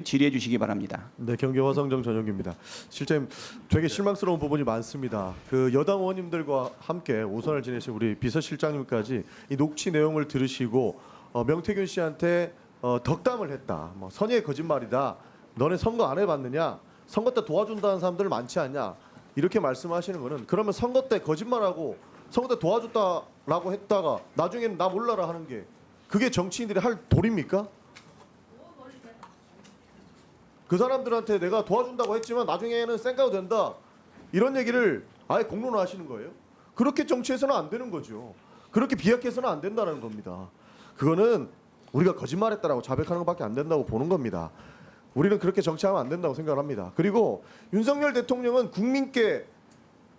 질의해 주시기 바랍니다. 네, 경기 화성정 전용기입니다. 실제 되게 실망스러운 부분이 많습니다. 그 여당 의원님들과 함께 오선을 지내신 우리 비서실장님까지 이 녹취 내용을 들으시고 명태균 씨한테 덕담을 했다. 뭐 선의의 거짓말이다. 너네 선거 안 해봤느냐? 선거 때 도와준다는 사람들 많지 않냐? 이렇게 말씀하시는 거는 그러면 선거 때 거짓말하고 선거 때 도와줬다라고 했다가 나중에는 나 몰라라 하는 게 그게 정치인들이 할 도리입니까? 그 사람들한테 내가 도와준다고 했지만 나중에는 쌩까도 된다. 이런 얘기를 아예 공론화하시는 거예요. 그렇게 정치해서는 안 되는 거죠. 그렇게 비약해서는 안 된다는 겁니다. 그거는 우리가 거짓말했다라고 자백하는 것밖에 안 된다고 보는 겁니다. 우리는 그렇게 정치하면 안 된다고 생각을 합니다. 그리고 윤석열 대통령은 국민께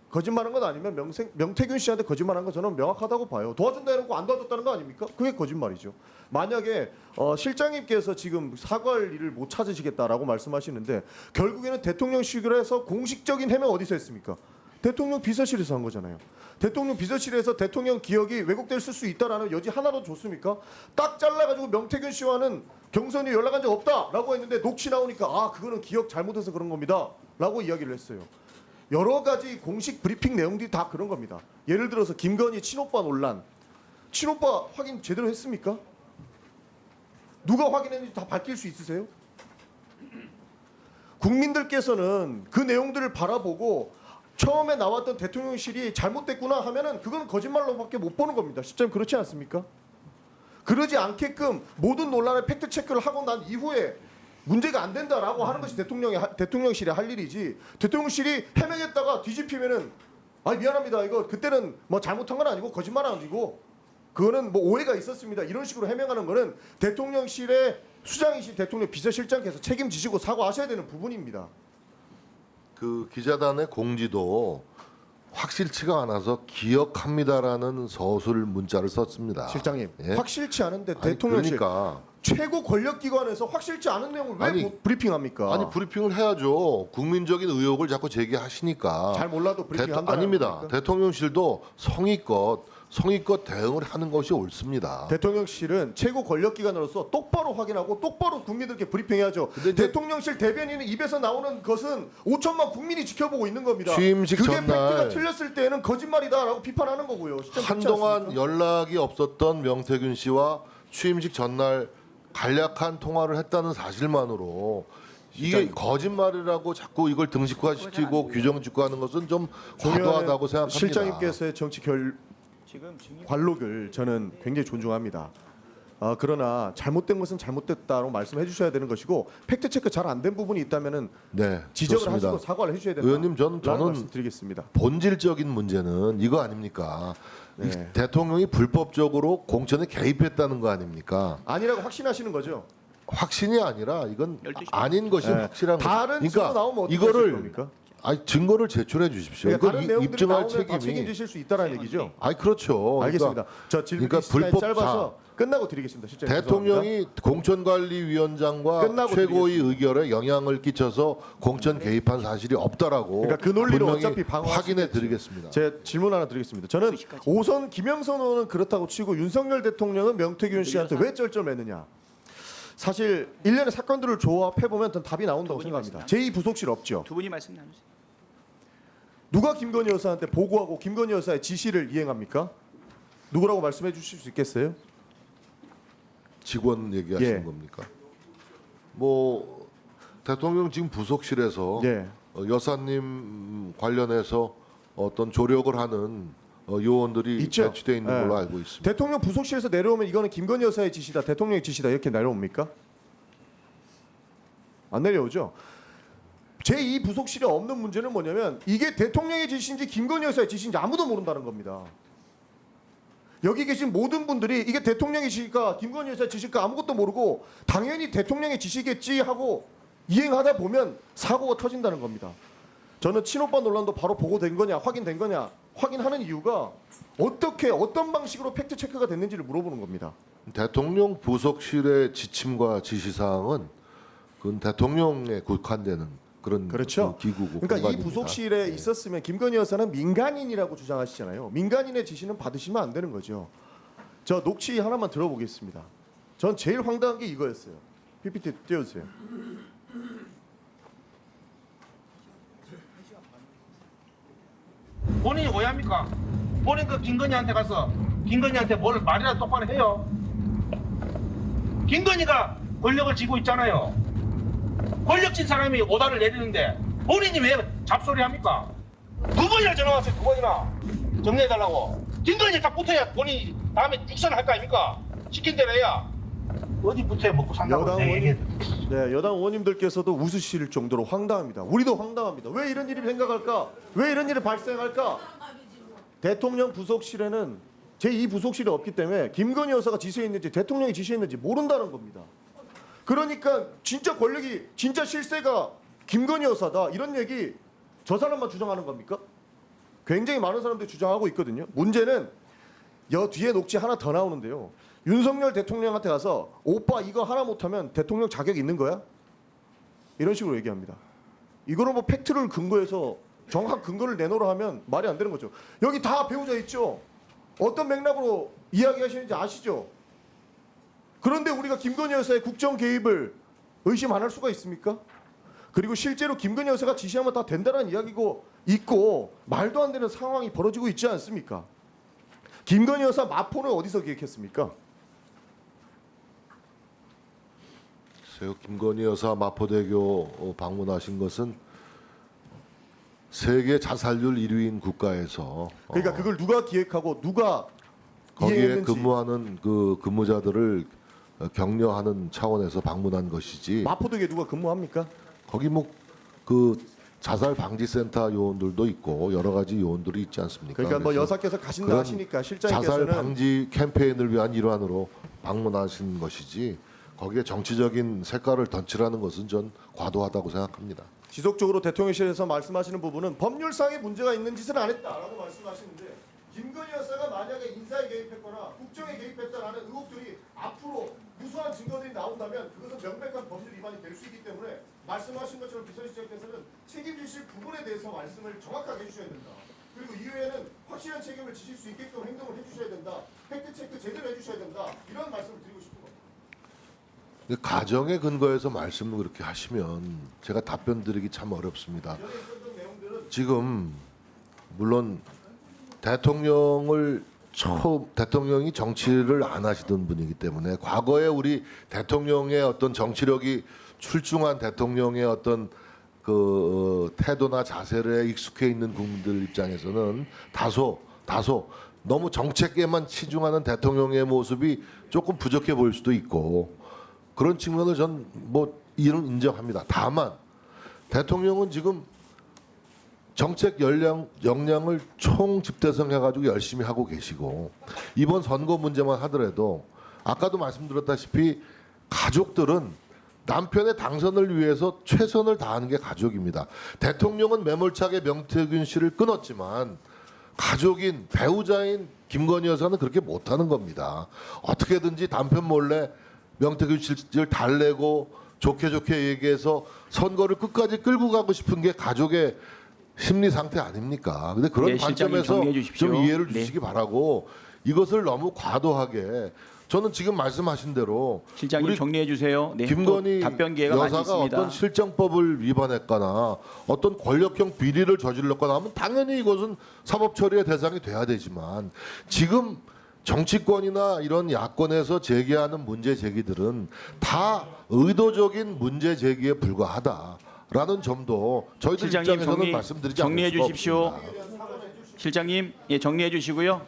거짓말한 건 아니면 명태균 씨한테 거짓말한 건 저는 명확하다고 봐요. 도와준다 해놓고 안 도와줬다는 거 아닙니까? 그게 거짓말이죠. 만약에 실장님께서 지금 사과할 일을 못 찾으시겠다라고 말씀하시는데 결국에는 대통령실에서 공식적인 해명 어디서 했습니까? 대통령 비서실에서 한 거잖아요. 대통령 비서실에서 대통령 기억이 왜곡될 수 있다라는 여지 하나도 줬습니까? 딱 잘라가지고 명태균 씨와는 경선이 연락한 적 없다라고 했는데 녹취 나오니까 아 그거는 기억 잘못해서 그런 겁니다 라고 이야기를 했어요. 여러 가지 공식 브리핑 내용들이 다 그런 겁니다. 예를 들어서 김건희 친오빠 논란. 친오빠 확인 제대로 했습니까? 누가 확인했는지 다 밝힐 수 있으세요? 국민들께서는 그 내용들을 바라보고 처음에 나왔던 대통령실이 잘못됐구나 하면은 그건 거짓말로밖에 못 보는 겁니다. 실제로 그렇지 않습니까? 그러지 않게끔 모든 논란의 팩트 체크를 하고 난 이후에 문제가 안 된다라고 하는 것이 대통령실이 할 일이지. 대통령실이 해명했다가 뒤집히면은 아 미안합니다. 이거 그때는 뭐 잘못한 건 아니고 거짓말은 아니고 그거는 뭐 오해가 있었습니다. 이런 식으로 해명하는 거는 대통령실의 수장이신 대통령 비서실장께서 책임지시고 사과하셔야 되는 부분입니다. 그 기자단의 공지도 확실치가 않아서 기억합니다라는 서술 문자를 썼습니다. 실장님, 예? 확실치 않은데 아니, 대통령실 그러니까 최고 권력기관에서 확실치 않은 내용을 왜 아니, 브리핑합니까? 아니 브리핑을 해야죠. 국민적인 의혹을 자꾸 제기하시니까. 잘 몰라도 브리핑한다. 아닙니다. 대통령실도 성의껏 대응을 하는 것이 옳습니다. 대통령실은 최고 권력기관으로서 똑바로 확인하고 똑바로 국민들께 브리핑해야죠. 대통령실 대변인의 입에서 나오는 것은 5천만 국민이 지켜보고 있는 겁니다. 취임식 그게 전날 팩트가 틀렸을 때는 거짓말이다라고 비판하는 거고요. 한동안 연락이 없었던 명태균 씨와 취임식 전날 간략한 통화를 했다는 사실만으로 이게 거짓말이라고 자꾸 이걸 등식화시키고 규정짓고하는 것은 좀 과도하다고 생각합니다. 실장님께서의 정치 관록을 저는 굉장히 존중합니다. 그러나 잘못된 것은 잘못됐다고 말씀해 주셔야 되는 것이고 팩트 체크 잘 안 된 부분이 있다면은 네, 지적을 좋습니다. 하시고 사과를 해주셔야 된다. 의원님 저는 말씀드리겠습니다. 본질적인 문제는 이거 아닙니까? 네. 이 대통령이 불법적으로 공천에 개입했다는 거 아닙니까? 아니라고 확신하시는 거죠? 확신이 아니라 이건 아닌 것이 네. 확실한 거죠. 다른 증거 나오면 어떻게 하실 겁니까? 아니 증거를 제출해 주십시오. 그러니까 다른 이거 내용들이 입증할 나오면 다 책임이. 책임지실 수 있다라는 얘기죠. 아니 그렇죠. 알겠습니다. 저 질문이 그러니까 시간이 불법- 짧아서 끝나고 드리겠습니다. 실제 대통령이 공천관리위원장과 끝나고 최고의 의결에 영향을 끼쳐서 공천 개입한 사실이 없다라고 그러니까 그 논리를 분명히 어차피 방어하시겠죠. 확인해 드리겠습니다. 제 질문 하나 드리겠습니다. 저는 오선 김영선 의원은 그렇다고 치고 윤석열 대통령은 명태균 씨한테 왜 쩔쩔매느냐. 사실 일련의 사건들을 조합해 보면 답이 나온다고 생각합니다. 제2부속실 없죠. 두 분이 말씀 나누세요. 누가 김건희 여사한테 보고하고 김건희 여사의 지시를 이행합니까? 누구라고 말씀해 주실 수 있겠어요? 직원 얘기하시는 예. 겁니까? 뭐 대통령 지금 부속실에서 예. 여사님 관련해서 어떤 조력을 하는 요원들이 있죠. 배치되어 있는 예. 걸로 알고 있습니다. 대통령 부속실에서 내려오면 이거는 김건희 여사의 지시다, 대통령의 지시다 이렇게 내려옵니까? 안 내려오죠. 제2부속실에 없는 문제는 뭐냐면 이게 대통령의 지시인지 김건희 여사의 지시인지 아무도 모른다는 겁니다. 여기 계신 모든 분들이 이게 대통령의 지시일까 김건희 여사의 지시일까 아무것도 모르고 당연히 대통령의 지시겠지 하고 이행하다 보면 사고가 터진다는 겁니다. 저는 친오빠 논란도 바로 보고된 거냐 확인된 거냐 확인하는 이유가 어떤 방식으로 팩트 체크가 됐는지를 물어보는 겁니다. 대통령 부속실의 지침과 지시사항은 그건 대통령에 국한되는 그런 그렇죠. 그 기구고 그러니까 이 공간입니다. 부속실에 네. 있었으면 김건희 여사는 민간인이라고 주장하시잖아요. 민간인의 지시는 받으시면 안 되는 거죠. 저 녹취 하나만 들어보겠습니다. 전 제일 황당한 게 이거였어요. PPT 띄워주세요. 본인이 오해합니까? 본인 그 김건희한테 가서 김건희한테 뭘 말이라도 똑바로 해요. 김건희가 권력을 쥐고 있잖아요. 권력진 사람이 오다를 내리는데 본인이 왜 잡소리 합니까? 두 번이나 전화 왔어요. 두 번이나 정리해달라고. 김건희 딱 붙어야 본인이 다음에 육선할 거 아닙니까? 시킨 대로 해야. 어디 붙어야 먹고 산다고 여당 내 의원님, 얘기해도. 네, 여당 의원님들께서도 웃으실 정도로 황당합니다. 우리도 황당합니다. 왜 이런 일이 생각할까? 왜 이런 일이 발생할까? 대통령 부속실에는 제2부속실이 없기 때문에 김건희 여사가 지시했는지 대통령이 지시했는지 모른다는 겁니다. 그러니까 진짜 권력이 진짜 실세가 김건희 여사다 이런 얘기 저 사람만 주장하는 겁니까? 굉장히 많은 사람들이 주장하고 있거든요. 문제는 뒤에 녹취 하나 더 나오는데요. 윤석열 대통령한테 가서 오빠 이거 하나 못하면 대통령 자격 있는 거야? 이런 식으로 얘기합니다. 이거는 뭐 팩트를 근거해서 정확한 근거를 내놓으라 하면 말이 안 되는 거죠. 여기 다 배우자 있죠. 어떤 맥락으로 이야기하시는지 아시죠? 그런데 우리가 김건희 여사의 국정 개입을 의심 안 할 수가 있습니까? 그리고 실제로 김건희 여사가 지시하면 다 된다는 이야기고 있고 말도 안 되는 상황이 벌어지고 있지 않습니까? 김건희 여사 마포는 어디서 기획했습니까? 글쎄요, 김건희 여사 마포대교 방문하신 것은 세계 자살률 1위인 국가에서 그러니까 그걸 누가 기획하고 누가 거기에 이해했는지. 근무하는 그 근무자들을 격려하는 차원에서 방문한 것이지. 마포대교에 누가 근무합니까? 거기 뭐 그 자살 방지 센터 요원들도 있고 여러 가지 요원들이 있지 않습니까? 그러니까 뭐 그래서 여사께서 가신다 그런 하시니까 자살 실장님께서는 방지 캠페인을 위한 일환으로 방문하신 것이지 거기에 정치적인 색깔을 던치라는 것은 전 과도하다고 생각합니다. 지속적으로 대통령실에서 말씀하시는 부분은 법률상의 문제가 있는 짓은 안 했다라고 말씀하시는데 김건희 여사가 만약에 인사에 개입했거나 국정에 개입했다라는 의혹들이 앞으로 무수한 증거들이 나온다면 그것은 명백한 법률 위반이 될 수 있기 때문에 말씀하신 것처럼 비서실장께서는 책임지실 부분에 대해서 말씀을 정확하게 해주셔야 된다. 그리고 이후에는 확실한 책임을 지실 수 있게끔 행동을 해주셔야 된다. 팩트체크 제대로 해주셔야 된다. 이런 말씀을 드리고 싶은 겁니다. 가정에 근거해서 말씀을 그렇게 하시면 제가 답변 드리기 참 어렵습니다. 전에 있었던 내용들은 지금 물론 대통령이 정치를 안 하시던 분이기 때문에 과거에 우리 대통령의 어떤 정치력이 출중한 대통령의 어떤 그 태도나 자세에 익숙해 있는 국민들 입장에서는 다소 너무 정책에만 치중하는 대통령의 모습이 조금 부족해 보일 수도 있고 그런 측면을 전 뭐 이런 인정합니다. 다만 대통령은 지금 정책 역량을 총 집대성해가지고 열심히 하고 계시고 이번 선거 문제만 하더라도 아까도 말씀드렸다시피 가족들은 남편의 당선을 위해서 최선을 다하는 게 가족입니다. 대통령은 매몰차게 명태균 씨를 끊었지만 가족인 배우자인 김건희 여사는 그렇게 못하는 겁니다. 어떻게든지 남편 몰래 명태균 씨를 달래고 좋게 얘기해서 선거를 끝까지 끌고 가고 싶은 게 가족의 심리 상태 아닙니까? 근데 그런 네, 실장님 관점에서 정리해 주십시오. 좀 이해를 네. 주시기 바라고 이것을 너무 과도하게 저는 지금 말씀하신 대로 실장님 우리 정리해 주세요. 네, 김건희 또 답변 기회가 많이 여사가 있습니다. 어떤 실정법을 위반했거나 어떤 권력형 비리를 저질렀거나 하면 당연히 이것은 사법 처리의 대상이 돼야 되지만 지금 정치권이나 이런 야권에서 제기하는 문제 제기들은 다 의도적인 문제 제기에 불과하다라는 점도 저희들 실장님 입장에서는 말씀드리지 않을 정리해 수가 주십시오. 없습니다. 실장님, 예, 정리해 주시고요.